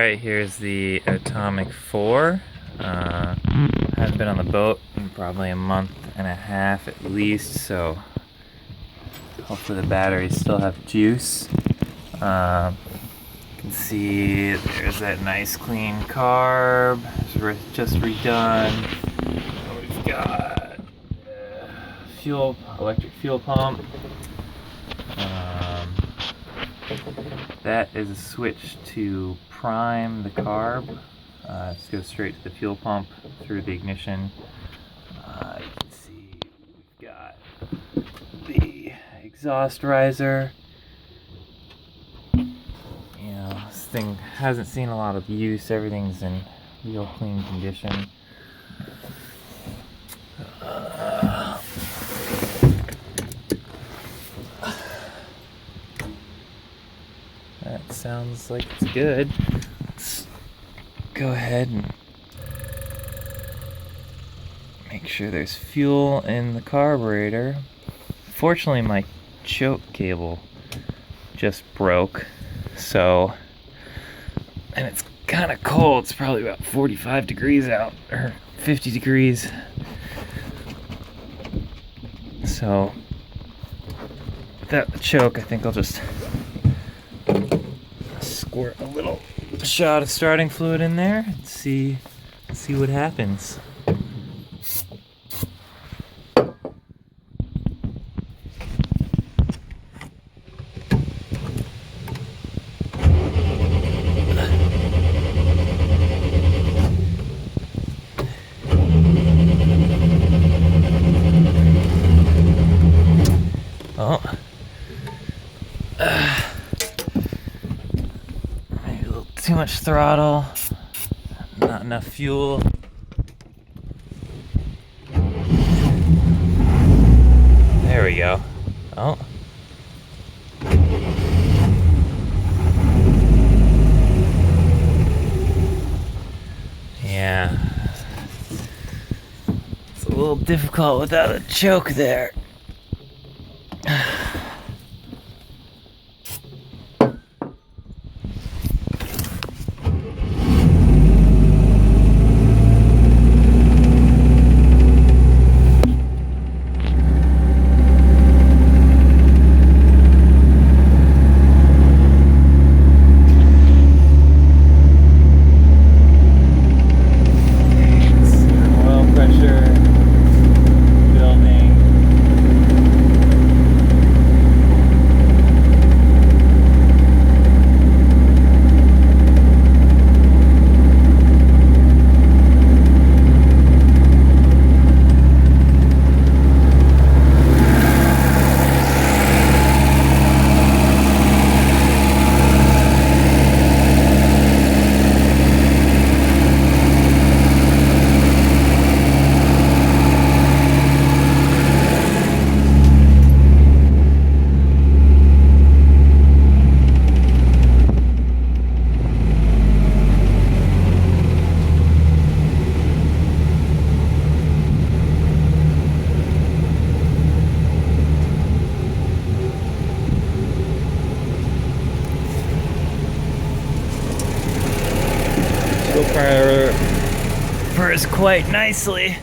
Alright, here's the Atomic 4. Haven't been on the boat in probably a month and a half at least, so hopefully the batteries still have juice. You can see there's that nice clean carb, it's just redone. We've got electric fuel pump. That is a switch to prime the carb. This goes straight to the fuel pump through the ignition. You can see we've got the exhaust riser. You know, this thing hasn't seen a lot of use. Everything's in real clean condition. That sounds like it's good. Let's go ahead and make sure there's fuel in the carburetor. Fortunately, my choke cable just broke, and it's kind of cold. It's probably about 45 degrees out, or 50 degrees. So without the choke, I think I'll just squirt a little shot of starting fluid in there and see what happens. Oh. Maybe a little too much throttle, not enough fuel. There we go. Oh. Yeah. It's a little difficult without a choke there. Purrs quite nicely.